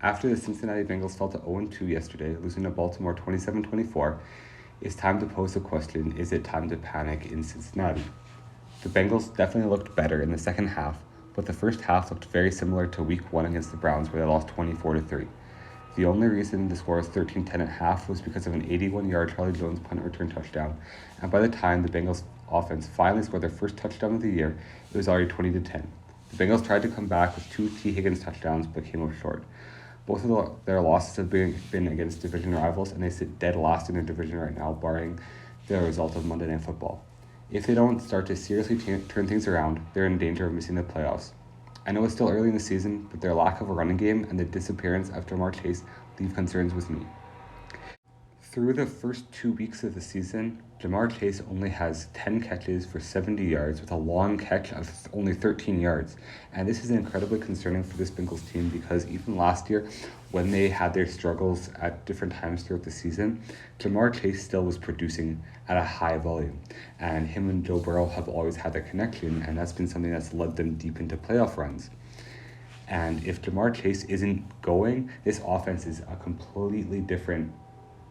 After the Cincinnati Bengals fell to 0-2 yesterday, losing to Baltimore 27-24, it's time to pose the question, is it time to panic in Cincinnati? The Bengals definitely looked better in the second half, but the first half looked very similar to Week 1 against the Browns, where they lost 24-3. The only reason the score was 13-10 at half was because of an 81-yard Charlie Jones punt return touchdown, and by the time the Bengals offense finally scored their first touchdown of the year, it was already 20-10. The Bengals tried to come back with 2 T. Higgins touchdowns, but came up short. Both of their losses have been against division rivals, and they sit dead last in their division right now, barring the result of Monday Night Football. If they don't start to seriously turn things around, they're in danger of missing the playoffs. I know it's still early in the season, but their lack of a running game and the disappearance of Jamar Chase leave concerns with me. Through the first 2 weeks of the season, Jamar Chase only has 10 catches for 70 yards with a long catch of only 13 yards. And this is incredibly concerning for this Bengals team because even last year, when they had their struggles at different times throughout the season, Jamar Chase still was producing at a high volume. And him and Joe Burrow have always had that connection, and that's been something that's led them deep into playoff runs. And if Jamar Chase isn't going, this offense is a completely different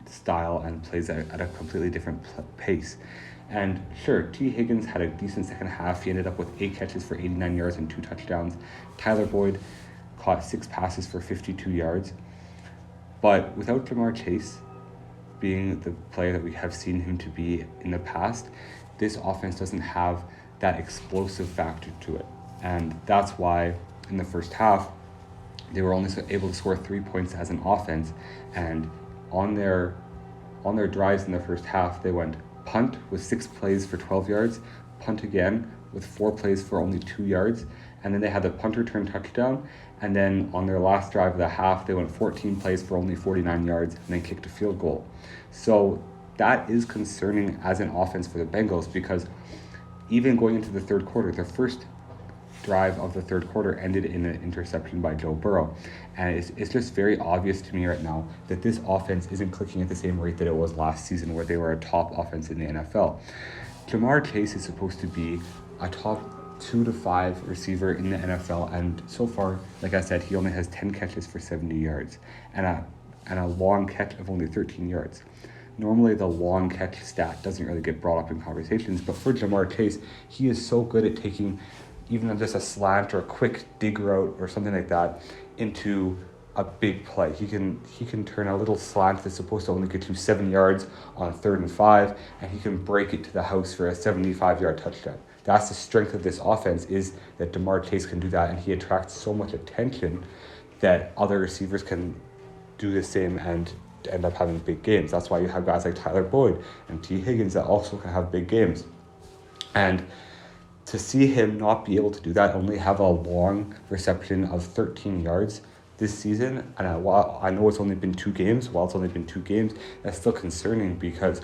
style and plays at a completely different pace. And sure, T. Higgins had a decent second half. He ended up with 8 catches for 89 yards and 2 touchdowns. Tyler Boyd caught 6 passes for 52 yards. But without Jamar Chase being the player that we have seen him to be in the past, this offense doesn't have that explosive factor to it. And that's why in the first half, they were only able to score 3 points as an offense. And on their drives in the first half, they went punt with 6 plays for 12 yards, punt again with 4 plays for only 2 yards, and then they had the punt return touchdown, and then on their last drive of the half, they went 14 plays for only 49 yards, and then kicked a field goal. So that is concerning as an offense for the Bengals because even going into the third quarter, their first drive of the third quarter ended in an interception by Joe Burrow. And it's just very obvious to me right now that this offense isn't clicking at the same rate that it was last season where they were a top offense in the NFL. Jamar Chase is supposed to be a top 2 to 5 receiver in the NFL, and so far, like I said, he only has 10 catches for 70 yards and a long catch of only 13 yards. Normally, the long catch stat doesn't really get brought up in conversations, but for Jamar Chase, he is so good at taking even just a slant or a quick dig route or something like that into a big play. He can turn a little slant that's supposed to only get you 7 yards on 3rd and 5, and he can break it to the house for a 75-yard touchdown. That's the strength of this offense, is that Jamar Chase can do that, and he attracts so much attention that other receivers can do the same and end up having big games. That's why you have guys like Tyler Boyd and T. Higgins that also can have big games. And to see him not be able to do that, only have a long reception of 13 yards this season, and while I know it's only been 2 games, that's still concerning because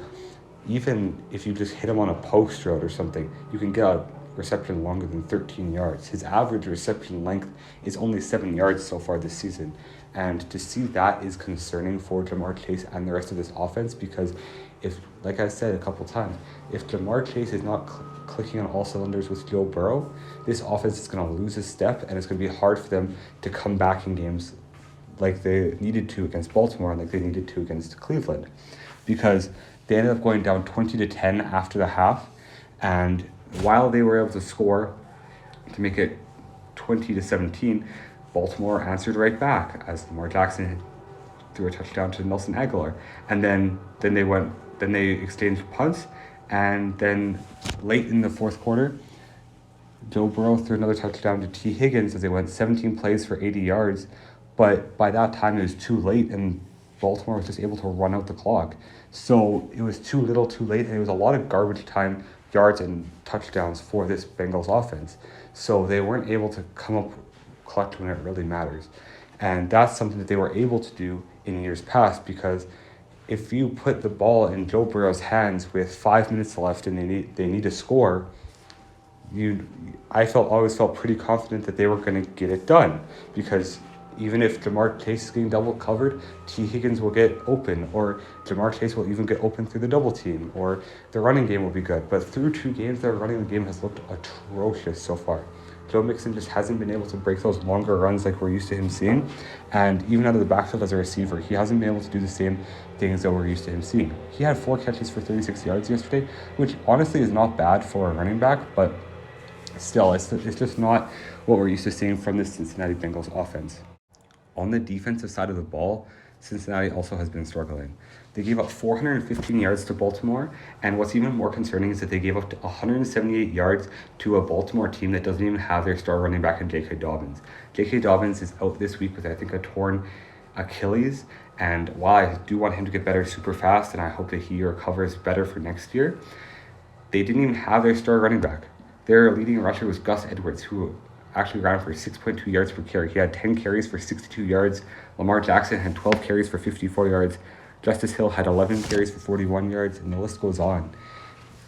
even if you just hit him on a post route or something, you can get a reception longer than 13 yards. His average reception length is only 7 yards so far this season, and to see that is concerning for Jamar Chase and the rest of this offense because if, like I said a couple times, if Jamar Chase is not clicking on all cylinders with Joe Burrow, this offense is going to lose a step, and it's going to be hard for them to come back in games like they needed to against Baltimore and like they needed to against Cleveland, because they ended up going down 20-10 after the half, and while they were able to score to make it 20-17, Baltimore answered right back as Lamar Jackson threw a touchdown to Nelson Aguilar, and then they exchanged punts. And then late in the fourth quarter, Joe Burrow threw another touchdown to T. Higgins as they went 17 plays for 80 yards. But by that time, it was too late, and Baltimore was just able to run out the clock. So it was too little, too late, and it was a lot of garbage time yards and touchdowns for this Bengals offense. So they weren't able to come up clutch when it really matters. And that's something that they were able to do in years past, because if you put the ball in Joe Burrow's hands with 5 minutes left and they need to score, I always felt pretty confident that they were going to get it done, because even if Jamar Chase is getting double covered, T. Higgins will get open, or Jamar Chase will even get open through the double team, or the running game will be good. But through 2 games, their running game has looked atrocious so far. Joe Mixon just hasn't been able to break those longer runs like we're used to him seeing. And even out of the backfield as a receiver, he hasn't been able to do the same things that we're used to him seeing. He had 4 catches for 36 yards yesterday, which honestly is not bad for a running back, but still, it's just not what we're used to seeing from the Cincinnati Bengals offense. On the defensive side of the ball, Cincinnati also has been struggling. They gave up 415 yards to Baltimore, and what's even more concerning is that they gave up 178 yards to a Baltimore team that doesn't even have their star running back in J.K. Dobbins. J.K. Dobbins is out this week with, I think, a torn Achilles, and while I do want him to get better super fast, and I hope that he recovers better for next year, they didn't even have their star running back. Their leading rusher was Gus Edwards, who actually ran for 6.2 yards per carry. He had 10 carries for 62 yards. Lamar Jackson had 12 carries for 54 yards. Justice Hill had 11 carries for 41 yards, and the list goes on.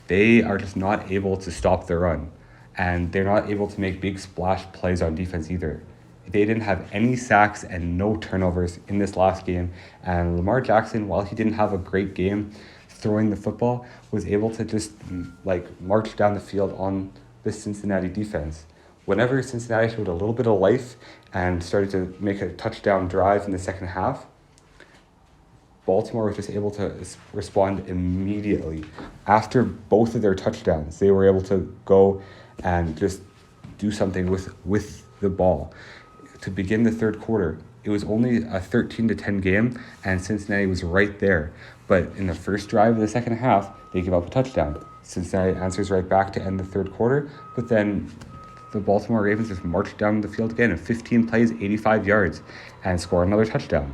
They are just not able to stop the run, and they're not able to make big splash plays on defense either. They didn't have any sacks and no turnovers in this last game, and Lamar Jackson, while he didn't have a great game throwing the football, was able to just march down the field on the Cincinnati defense. Whenever Cincinnati showed a little bit of life and started to make a touchdown drive in the second half, Baltimore was just able to respond immediately. After both of their touchdowns, they were able to go and just do something with the ball. To begin the third quarter, it was only a 13-10 game, and Cincinnati was right there. But in the first drive of the second half, they give up a touchdown. Cincinnati answers right back to end the third quarter, but then the Baltimore Ravens just marched down the field again in 15 plays, 85 yards, and score another touchdown.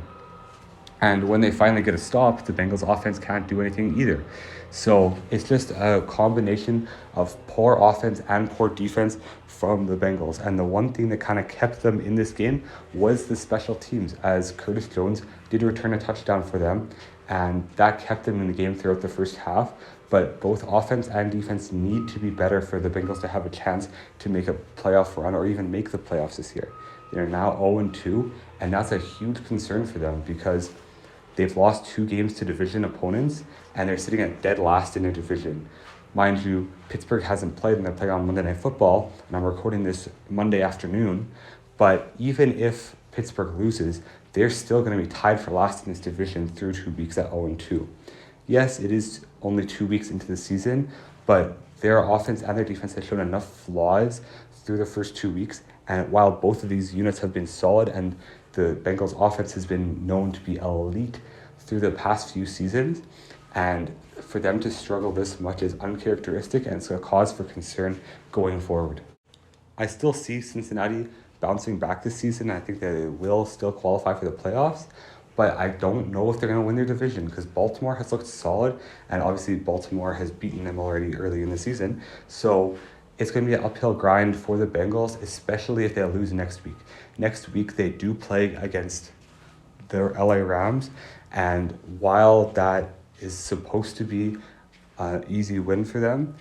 And when they finally get a stop, the Bengals offense can't do anything either. So it's just a combination of poor offense and poor defense from the Bengals. And the one thing that kind of kept them in this game was the special teams, as Curtis Jones did return a touchdown for them, and that kept them in the game throughout the first half. But both offense and defense need to be better for the Bengals to have a chance to make a playoff run or even make the playoffs this year. They're now 0-2, and that's a huge concern for them because they've lost 2 games to division opponents, and they're sitting at dead last in their division. Mind you, Pittsburgh hasn't played, and they're playing on Monday Night Football, and I'm recording this Monday afternoon. But even if Pittsburgh loses, they're still going to be tied for last in this division through 2 weeks at 0-2. Yes, it is only 2 weeks into the season, but their offense and their defense have shown enough flaws through the first 2 weeks. And while both of these units have been solid and the Bengals offense has been known to be elite through the past few seasons, and for them to struggle this much is uncharacteristic, and it's a cause for concern going forward. I still see Cincinnati bouncing back this season. I think that they will still qualify for the playoffs, but I don't know if they're going to win their division because Baltimore has looked solid, and obviously Baltimore has beaten them already early in the season. So it's going to be an uphill grind for the Bengals, especially if they lose next week. Next week, they do play against the LA Rams, and while that is supposed to be an easy win for them,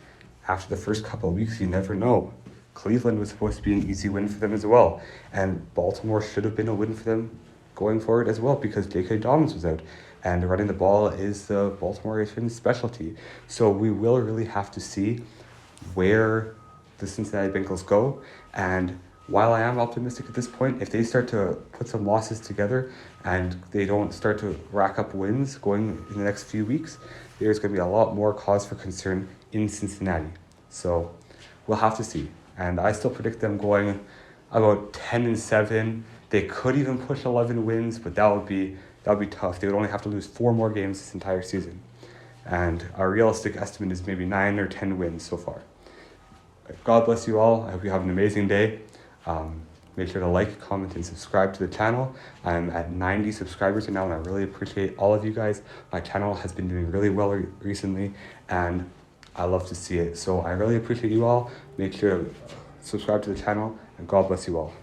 after the first couple of weeks, you never know. Cleveland was supposed to be an easy win for them as well, and Baltimore should have been a win for them going forward as well because J.K. Dobbins was out, and running the ball is the Baltimore Ravens' specialty. So we will really have to see where the Cincinnati Bengals go, and while I am optimistic at this point, if they start to put some losses together and they don't start to rack up wins going in the next few weeks, there's going to be a lot more cause for concern in Cincinnati. So we'll have to see. And I still predict them going about 10-7. They could even push 11 wins, but that would be tough. They would only have to lose 4 more games this entire season. And our realistic estimate is maybe 9 or 10 wins so far. God bless you all. I hope you have an amazing day. Make sure to like, comment, and subscribe to the channel. I'm at 90 subscribers now, and I really appreciate all of you guys. My channel has been doing really well recently, and I love to see it. So I really appreciate you all. Make sure to subscribe to the channel, and God bless you all.